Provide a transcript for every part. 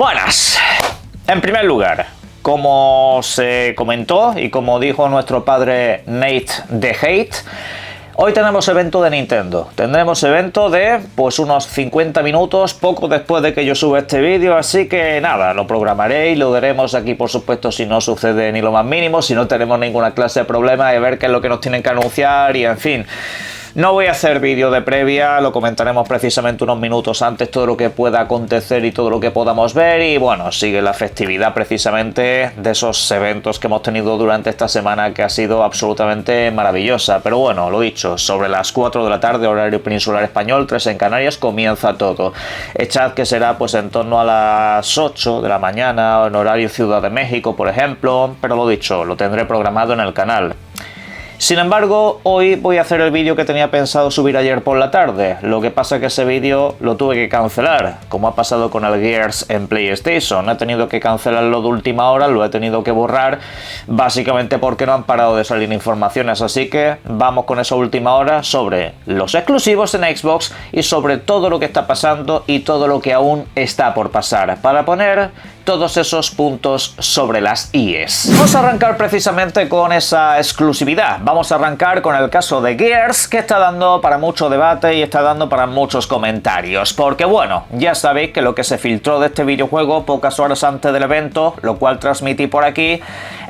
Buenas. En primer lugar, como se comentó y como dijo nuestro padre Nate de Hate, hoy tenemos evento de Nintendo. Tendremos evento de pues unos 50 minutos, poco después de que yo suba este vídeo, así que nada, lo programaré y lo daremos aquí, por supuesto, si no sucede ni lo más mínimo, si no tenemos ninguna clase de problema, de ver qué es lo que nos tienen que anunciar y en fin. No voy a hacer vídeo de previa, lo comentaremos precisamente unos minutos antes, todo lo que pueda acontecer y todo lo que podamos ver. Y bueno, sigue la festividad precisamente de esos eventos que hemos tenido durante esta semana, que ha sido absolutamente maravillosa. Pero bueno, lo dicho, sobre las 4 de la tarde, horario peninsular español, 3 en Canarias, comienza todo. Echad que será pues en torno a las 8 de la mañana, en horario Ciudad de México, por ejemplo. Pero lo dicho, lo tendré programado en el canal. Sin embargo, hoy voy a hacer el vídeo que tenía pensado subir ayer por la tarde. Lo que pasa es que ese vídeo lo tuve que cancelar, como ha pasado con el Gears en PlayStation. He tenido que cancelarlo de última hora, lo he tenido que borrar, básicamente porque no han parado de salir informaciones. Así que vamos con esa última hora sobre los exclusivos en Xbox y sobre todo lo que está pasando y todo lo que aún está por pasar, para poner todos esos puntos sobre las IES. Vamos a arrancar precisamente con esa exclusividad. Vamos a arrancar con el caso de Gears, que está dando para mucho debate y está dando para muchos comentarios. Porque bueno, ya sabéis que lo que se filtró de este videojuego pocas horas antes del evento, lo cual transmití por aquí,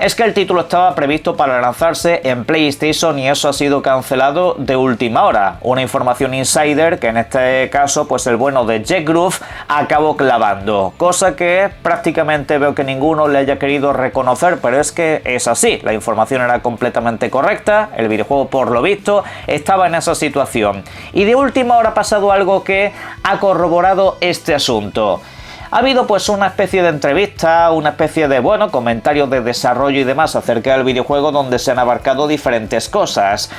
es que el título estaba previsto para lanzarse en PlayStation y eso ha sido cancelado de última hora. Una información insider que en este caso pues el bueno de Jack Groove acabó clavando, cosa que prácticamente veo que ninguno le haya querido reconocer, pero es que es así, la información era completamente correcta, el videojuego por lo visto estaba en esa situación y de última hora ha pasado algo que ha corroborado este asunto. Ha habido pues una especie de entrevista, una especie de, bueno, comentarios de desarrollo y demás acerca del videojuego donde se han abarcado diferentes cosas.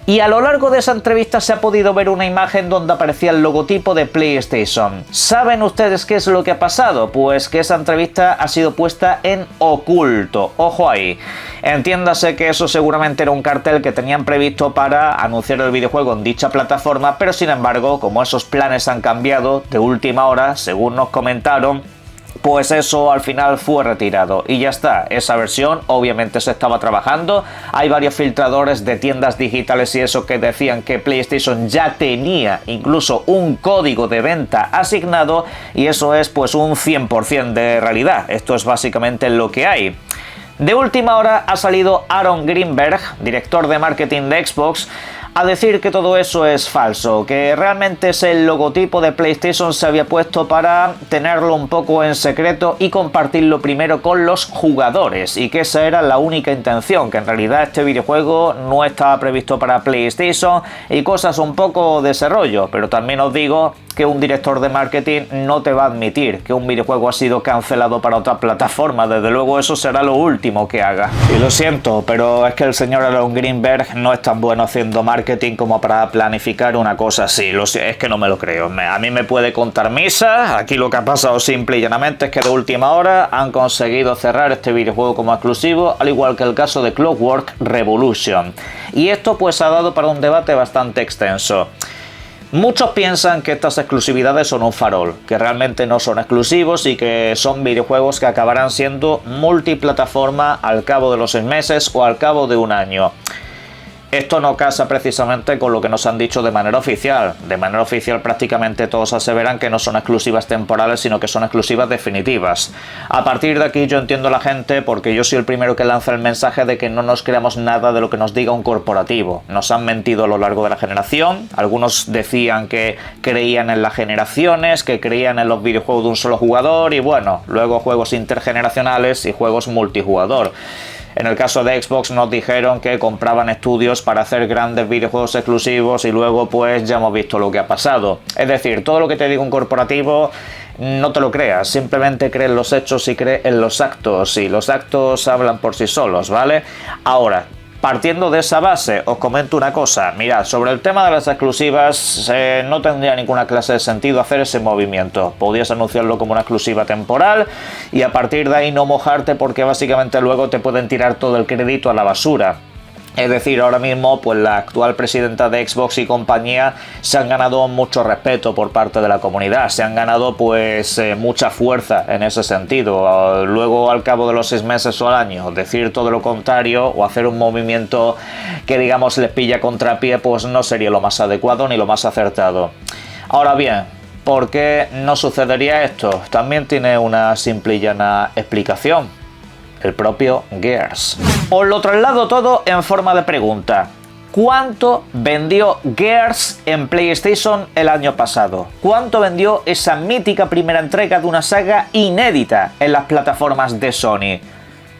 Y a lo largo de esa entrevista se ha podido ver una imagen donde aparecía el logotipo de PlayStation. ¿Saben ustedes qué es lo que ha pasado? Pues que esa entrevista ha sido puesta en oculto. Ojo ahí. Entiéndase que eso seguramente era un cartel que tenían previsto para anunciar el videojuego en dicha plataforma, pero sin embargo, como esos planes han cambiado de última hora, según nos comentaron, pues eso al final fue retirado y ya está. Esa versión obviamente se estaba trabajando. Hay varios filtradores de tiendas digitales y eso que decían que PlayStation ya tenía incluso un código de venta asignado y eso es pues un 100% de realidad. Esto es básicamente lo que hay. De última hora ha salido Aaron Greenberg, director de marketing de Xbox, a decir que todo eso es falso, que realmente es el logotipo de PlayStation se había puesto para tenerlo un poco en secreto y compartirlo primero con los jugadores y que esa era la única intención, que en realidad este videojuego no estaba previsto para PlayStation y cosas un poco de ese rollo, pero también os digo que un director de marketing no te va a admitir que un videojuego ha sido cancelado para otra plataforma, desde luego eso será lo último que haga. Y lo siento, pero es que el señor Aaron Greenberg no es tan bueno haciendo marketing como para planificar una cosa así, es que no me lo creo. A mí me puede contar misa, aquí lo que ha pasado simple y llanamente es que de última hora han conseguido cerrar este videojuego como exclusivo, al igual que el caso de Clockwork Revolution. Y esto pues ha dado para un debate bastante extenso. Muchos piensan que estas exclusividades son un farol, que realmente no son exclusivos y que son videojuegos que acabarán siendo multiplataforma al cabo de los 6 meses o al cabo de un año. Esto no casa precisamente con lo que nos han dicho de manera oficial. De manera oficial prácticamente todos aseveran que no son exclusivas temporales, sino que son exclusivas definitivas. A partir de aquí yo entiendo a la gente porque yo soy el primero que lanza el mensaje de que no nos creamos nada de lo que nos diga un corporativo. Nos han mentido a lo largo de la generación. Algunos decían que creían en las generaciones, que creían en los videojuegos de un solo jugador y bueno, luego juegos intergeneracionales y juegos multijugador. En el caso de Xbox nos dijeron que compraban estudios para hacer grandes videojuegos exclusivos y luego pues ya hemos visto lo que ha pasado. Es decir, todo lo que te diga un corporativo no te lo creas, simplemente cree en los hechos y cree en los actos y los actos hablan por sí solos, ¿vale? Ahora, partiendo de esa base, os comento una cosa. Mirad, sobre el tema de las exclusivas, no tendría ninguna clase de sentido hacer ese movimiento. Podrías anunciarlo como una exclusiva temporal y a partir de ahí no mojarte porque básicamente luego te pueden tirar todo el crédito a la basura. Es decir, ahora mismo pues la actual presidenta de Xbox y compañía se han ganado mucho respeto por parte de la comunidad, se han ganado pues mucha fuerza en ese sentido. Luego, al cabo de los 6 meses o al año, decir todo lo contrario o hacer un movimiento que digamos les pilla contrapié, pues no sería lo más adecuado ni lo más acertado. Ahora bien, ¿por qué no sucedería esto? También tiene una simple y llana explicación: el propio Gears. Os lo traslado todo en forma de pregunta. ¿Cuánto vendió Gears en PlayStation el año pasado? ¿Cuánto vendió esa mítica primera entrega de una saga inédita en las plataformas de Sony?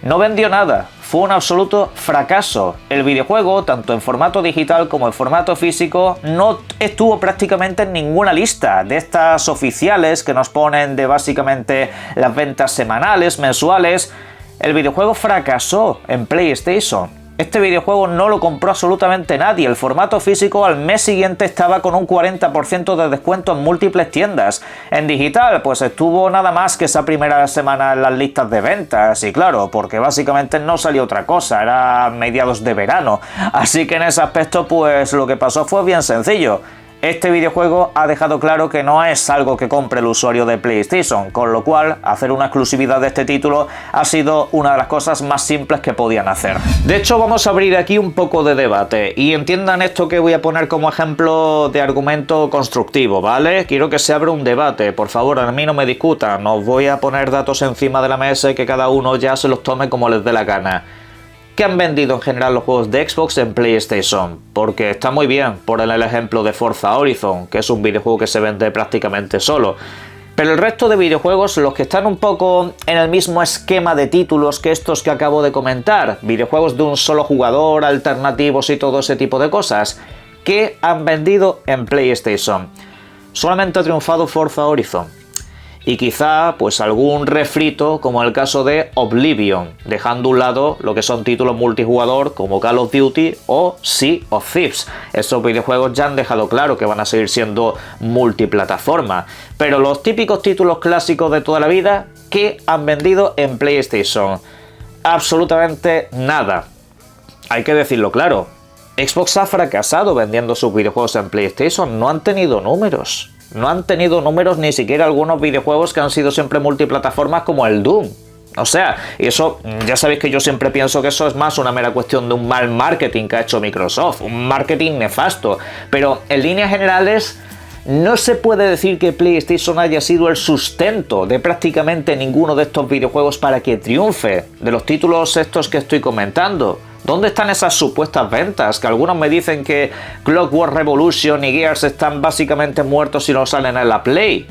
No vendió nada, fue un absoluto fracaso. El videojuego, tanto en formato digital como en formato físico, no estuvo prácticamente en ninguna lista de estas oficiales que nos ponen de básicamente las ventas semanales, mensuales. El videojuego fracasó en PlayStation. Este videojuego no lo compró absolutamente nadie. El formato físico al mes siguiente estaba con un 40% de descuento en múltiples tiendas. En digital, pues estuvo nada más que esa primera semana en las listas de ventas. Y claro, porque básicamente no salió otra cosa, era mediados de verano. Así que en ese aspecto, pues lo que pasó fue bien sencillo. Este videojuego ha dejado claro que no es algo que compre el usuario de PlayStation, con lo cual hacer una exclusividad de este título ha sido una de las cosas más simples que podían hacer. De hecho, vamos a abrir aquí un poco de debate y entiendan esto que voy a poner como ejemplo de argumento constructivo, ¿vale? Quiero que se abra un debate, por favor, a mí no me discutan, os voy a poner datos encima de la mesa y que cada uno ya se los tome como les dé la gana. ¿Qué han vendido en general los juegos de Xbox en PlayStation? Porque está muy bien poner el ejemplo de Forza Horizon, que es un videojuego que se vende prácticamente solo. Pero el resto de videojuegos, los que están un poco en el mismo esquema de títulos que estos que acabo de comentar, videojuegos de un solo jugador, alternativos y todo ese tipo de cosas, ¿qué han vendido en PlayStation? Solamente ha triunfado Forza Horizon. Y quizá pues algún refrito como el caso de Oblivion, dejando a un lado lo que son títulos multijugador como Call of Duty o Sea of Thieves. Estos videojuegos ya han dejado claro que van a seguir siendo multiplataforma, pero los típicos títulos clásicos de toda la vida, ¿qué han vendido en PlayStation? Absolutamente nada. Hay que decirlo claro, Xbox ha fracasado vendiendo sus videojuegos en PlayStation, no han tenido números. No han tenido números ni siquiera algunos videojuegos que han sido siempre multiplataformas como el Doom. O sea, y eso, ya sabéis que yo siempre pienso que eso es más una mera cuestión de un mal marketing que ha hecho Microsoft, un marketing nefasto. Pero en líneas generales, no se puede decir que PlayStation haya sido el sustento de prácticamente ninguno de estos videojuegos para que triunfe, de los títulos estos que estoy comentando. ¿Dónde están esas supuestas ventas? Que algunos me dicen que Clockwork Revolution y Gears están básicamente muertos si no salen en la Play.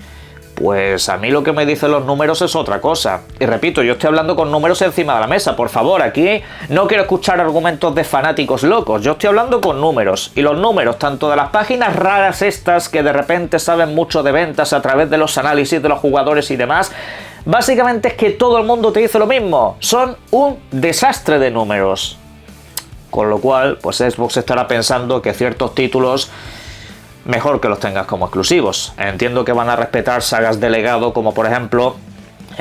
Pues a mí lo que me dicen los números es otra cosa. Y repito, yo estoy hablando con números encima de la mesa. Por favor, aquí no quiero escuchar argumentos de fanáticos locos. Yo estoy hablando con números. Y los números, tanto de las páginas raras estas que de repente saben mucho de ventas a través de los análisis de los jugadores y demás, básicamente es que todo el mundo te dice lo mismo. Son un desastre de números. Con lo cual, pues Xbox estará pensando que ciertos títulos mejor que los tengas como exclusivos. Entiendo que van a respetar sagas de legado como por ejemplo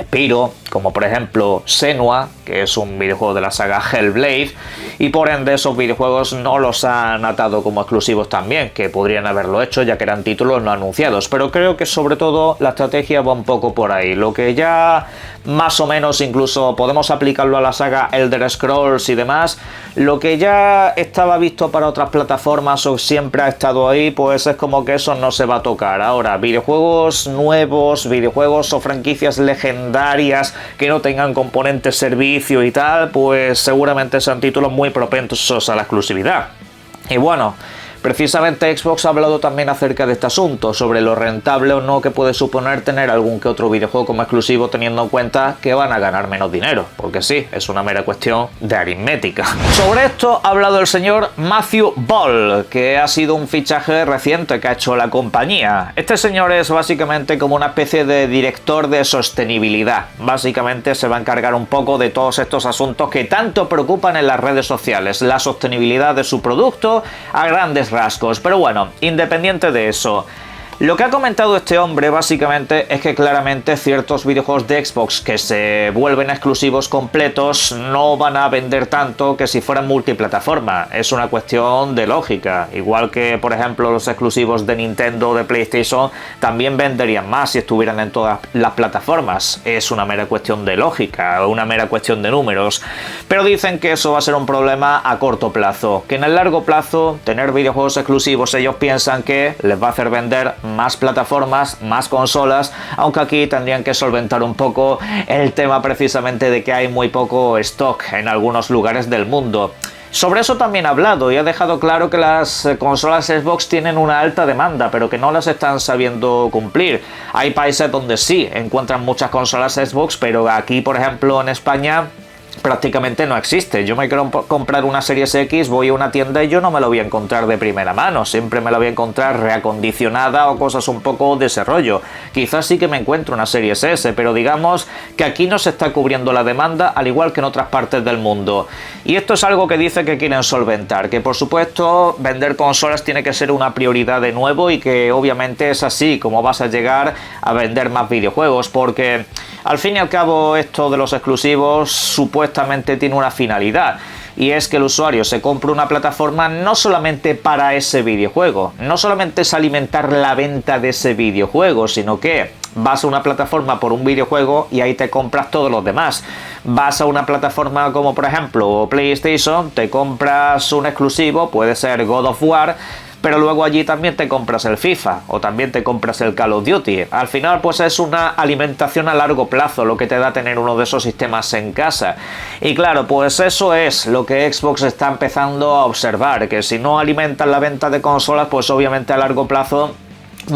Spyro, como por ejemplo Senua, que es un videojuego de la saga Hellblade, y por ende esos videojuegos no los han atado como exclusivos también, que podrían haberlo hecho ya que eran títulos no anunciados, pero creo que sobre todo la estrategia va un poco por ahí, lo que ya más o menos incluso podemos aplicarlo a la saga Elder Scrolls y demás, lo que ya estaba visto para otras plataformas o siempre ha estado ahí, pues es como que eso no se va a tocar. Ahora, videojuegos nuevos, videojuegos o franquicias legendarias que no tengan componentes servicio y tal, pues seguramente sean títulos muy propensos a la exclusividad. Y bueno, precisamente Xbox ha hablado también acerca de este asunto, sobre lo rentable o no que puede suponer tener algún que otro videojuego como exclusivo, teniendo en cuenta que van a ganar menos dinero, porque sí, es una mera cuestión de aritmética. Sobre esto ha hablado el señor Matthew Ball, que ha sido un fichaje reciente que ha hecho la compañía. Este señor es básicamente como una especie de director de sostenibilidad. Básicamente se va a encargar un poco de todos estos asuntos que tanto preocupan en las redes sociales, la sostenibilidad de su producto a grandes rasgos. Pero bueno, independiente de eso, Lo que ha comentado este hombre básicamente es que claramente ciertos videojuegos de Xbox que se vuelven exclusivos completos no van a vender tanto que si fueran multiplataforma. Es una cuestión de lógica. Igual que, por ejemplo, los exclusivos de Nintendo o de PlayStation también venderían más si estuvieran en todas las plataformas. Es una mera cuestión de lógica, una mera cuestión de números. Pero dicen que eso va a ser un problema a corto plazo. Que en el largo plazo, tener videojuegos exclusivos, ellos piensan que les va a hacer vender más plataformas, más consolas, aunque aquí tendrían que solventar un poco el tema precisamente de que hay muy poco stock en algunos lugares del mundo. Sobre eso también ha hablado y ha dejado claro que las consolas Xbox tienen una alta demanda, pero que no las están sabiendo cumplir. Hay países donde sí encuentran muchas consolas Xbox, pero aquí, por ejemplo, en España prácticamente no existe. Yo me quiero comprar una Series X, voy a una tienda y yo no me lo voy a encontrar de primera mano, siempre me la voy a encontrar reacondicionada o cosas un poco de ese rollo. Quizás sí que me encuentro una Series S, pero digamos que aquí no se está cubriendo la demanda al igual que en otras partes del mundo. Y esto es algo que dice que quieren solventar, que por supuesto vender consolas tiene que ser una prioridad de nuevo y que obviamente es así como vas a llegar a vender más videojuegos, porque al fin y al cabo esto de los exclusivos supuestamente tiene una finalidad, y es que el usuario se compre una plataforma no solamente para ese videojuego, no solamente es alimentar la venta de ese videojuego, sino que vas a una plataforma por un videojuego y ahí te compras todos los demás. Vas a una plataforma como por ejemplo PlayStation, te compras un exclusivo, puede ser God of War, pero luego allí también te compras el FIFA o también te compras el Call of Duty. Al final pues es una alimentación a largo plazo lo que te da tener uno de esos sistemas en casa. Y claro, pues eso es lo que Xbox está empezando a observar, que si no alimentan la venta de consolas, pues obviamente a largo plazo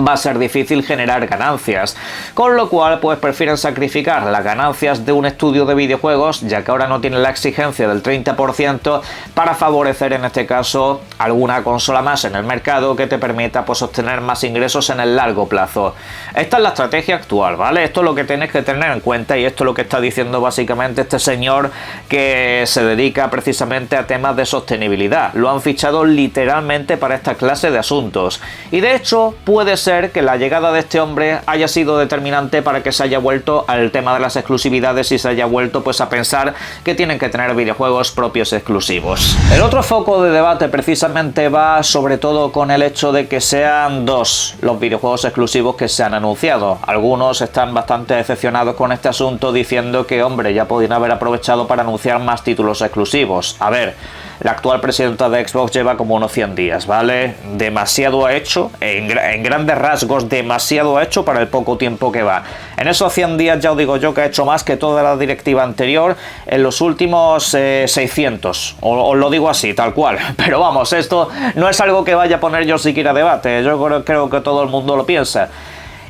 va a ser difícil generar ganancias, con lo cual pues prefieren sacrificar las ganancias de un estudio de videojuegos, ya que ahora no tienen la exigencia del 30%, para favorecer en este caso alguna consola más en el mercado que te permita pues obtener más ingresos en el largo plazo. Esta es la estrategia actual, ¿vale? Esto es lo que tienes que tener en cuenta y esto es lo que está diciendo básicamente este señor que se dedica precisamente a temas de sostenibilidad. Lo han fichado literalmente para esta clase de asuntos y de hecho puede ser que la llegada de este hombre haya sido determinante para que se haya vuelto al tema de las exclusividades y se haya vuelto pues a pensar que tienen que tener videojuegos propios exclusivos. El otro foco de debate precisamente va sobre todo con el hecho de que sean dos los videojuegos exclusivos que se han anunciado. Algunos están bastante decepcionados con este asunto diciendo que hombre, ya podrían haber aprovechado para anunciar más títulos exclusivos. A ver, la actual presidenta de Xbox lleva como unos 100 días, ¿vale? Demasiado ha hecho, en grandes rasgos, demasiado ha hecho para el poco tiempo que va. En esos 100 días ya os digo yo que ha hecho más que toda la directiva anterior en los últimos 600. Os lo digo así, tal cual. Pero vamos, esto no es algo que vaya a poner yo siquiera a debate. Yo creo que todo el mundo lo piensa.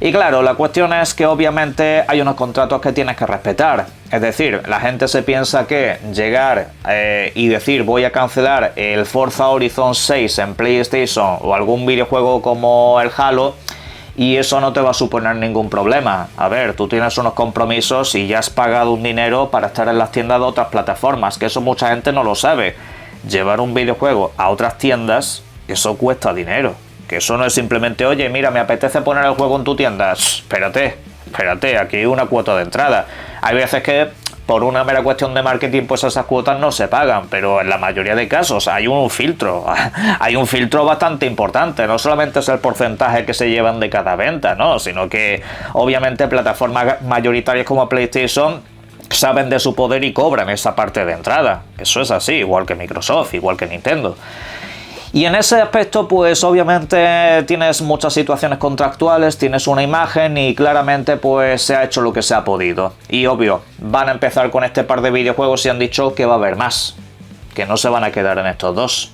Y claro, la cuestión es que obviamente hay unos contratos que tienes que respetar. Es decir, la gente se piensa que llegar y decir voy a cancelar el Forza Horizon 6 en PlayStation o algún videojuego como el Halo y eso no te va a suponer ningún problema. A ver, tú tienes unos compromisos y ya has pagado un dinero para estar en las tiendas de otras plataformas, que eso mucha gente no lo sabe. Llevar un videojuego a otras tiendas, eso cuesta dinero. Que eso no es simplemente, oye, mira, me apetece poner el juego en tu tienda. Espérate, aquí hay una cuota de entrada. Hay veces que por una mera cuestión de marketing pues esas cuotas no se pagan, pero en la mayoría de casos hay un filtro. Hay un filtro bastante importante. No solamente es el porcentaje que se llevan de cada venta, ¿no? Sino que obviamente plataformas mayoritarias como PlayStation saben de su poder y cobran esa parte de entrada. Eso es así, igual que Microsoft, igual que Nintendo. Y en ese aspecto pues obviamente tienes muchas situaciones contractuales, tienes una imagen y claramente pues se ha hecho lo que se ha podido. Y obvio, van a empezar con este par de videojuegos y han dicho que va a haber más, que no se van a quedar en estos dos.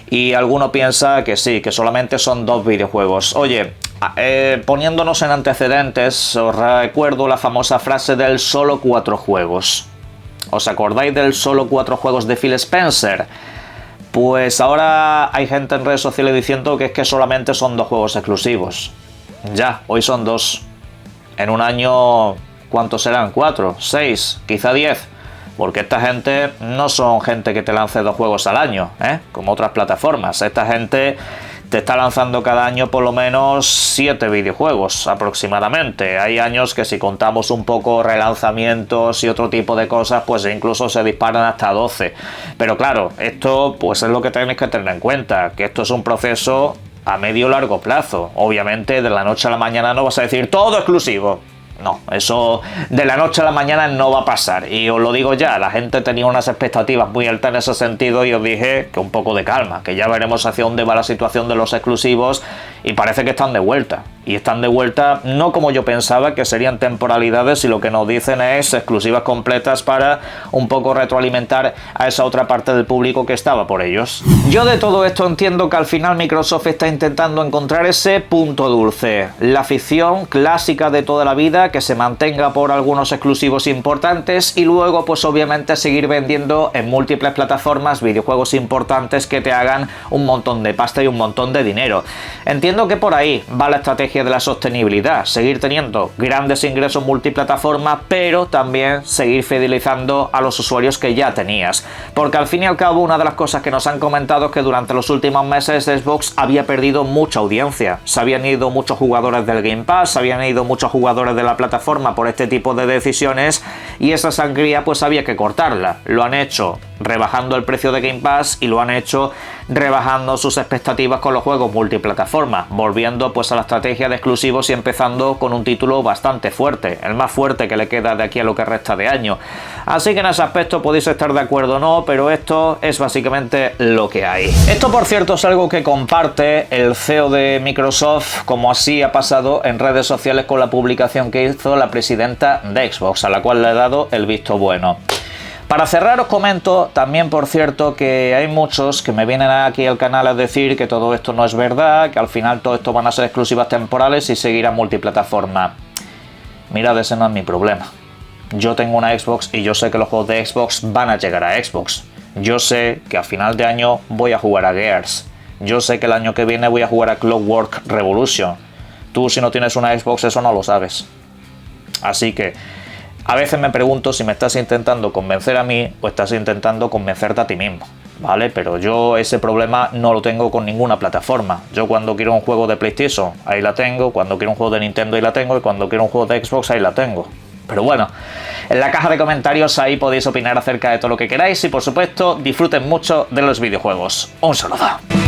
Y alguno piensa que sí, que solamente son dos videojuegos. Oye, poniéndonos en antecedentes, os recuerdo la famosa frase del solo 4 juegos. ¿Os acordáis del solo 4 juegos de Phil Spencer? Pues ahora hay gente en redes sociales diciendo que es que solamente son 2 juegos exclusivos. Ya, hoy son 2. En un año, ¿cuántos serán? 4, 6, quizá 10. Porque esta gente no son gente que te lance 2 juegos al año, como otras plataformas. Esta gente te está lanzando cada año por lo menos 7 videojuegos aproximadamente. Hay años que si contamos un poco relanzamientos y otro tipo de cosas, pues incluso se disparan hasta 12. Pero claro, esto pues es lo que tenéis que tener en cuenta, que esto es un proceso a medio largo plazo. Obviamente de la noche a la mañana no vas a decir todo exclusivo. No, eso de la noche a la mañana no va a pasar. Y os lo digo ya, la gente tenía unas expectativas muy altas en ese sentido y os dije que un poco de calma, que ya veremos hacia dónde va la situación de los exclusivos y parece que están de vuelta. Y están de vuelta no como yo pensaba, que serían temporalidades, y lo que nos dicen es exclusivas completas para un poco retroalimentar a esa otra parte del público que estaba por ellos. Yo de todo esto entiendo que al final Microsoft está intentando encontrar ese punto dulce, la afición clásica de toda la vida, que se mantenga por algunos exclusivos importantes y luego pues obviamente seguir vendiendo en múltiples plataformas videojuegos importantes que te hagan un montón de pasta y un montón de dinero. Entiendo que por ahí va la estrategia de la sostenibilidad, seguir teniendo grandes ingresos multiplataforma, pero también seguir fidelizando a los usuarios que ya tenías, porque al fin y al cabo una de las cosas que nos han comentado es que durante los últimos meses Xbox había perdido mucha audiencia, se habían ido muchos jugadores del Game Pass, se habían ido muchos jugadores de la plataforma por este tipo de decisiones y esa sangría pues había que cortarla. Lo han hecho rebajando el precio de Game Pass y lo han hecho rebajando sus expectativas con los juegos multiplataforma, volviendo pues a la estrategia de exclusivos y empezando con un título bastante fuerte, el más fuerte que le queda de aquí a lo que resta de año. Así que en ese aspecto podéis estar de acuerdo o no, pero esto es básicamente lo que hay. Esto, por cierto, es algo que comparte el CEO de Microsoft, como así ha pasado en redes sociales con la publicación que hizo la presidenta de Xbox, a la cual le he dado el visto bueno. Para cerrar os comento también, por cierto, que hay muchos que me vienen aquí al canal a decir que todo esto no es verdad, que al final todo esto van a ser exclusivas temporales y seguirán multiplataforma. Mirad, ese no es mi problema. Yo tengo una Xbox y yo sé que los juegos de Xbox van a llegar a Xbox. Yo sé que a final de año voy a jugar a Gears. Yo sé que el año que viene voy a jugar a Clockwork Revolution. Tú, si no tienes una Xbox, eso no lo sabes. Así que a veces me pregunto si me estás intentando convencer a mí o estás intentando convencerte a ti mismo, ¿vale? Pero yo ese problema no lo tengo con ninguna plataforma. Yo cuando quiero un juego de PlayStation, ahí la tengo, cuando quiero un juego de Nintendo, ahí la tengo, y cuando quiero un juego de Xbox, ahí la tengo. Pero bueno, en la caja de comentarios ahí podéis opinar acerca de todo lo que queráis y por supuesto disfruten mucho de los videojuegos. Un saludo.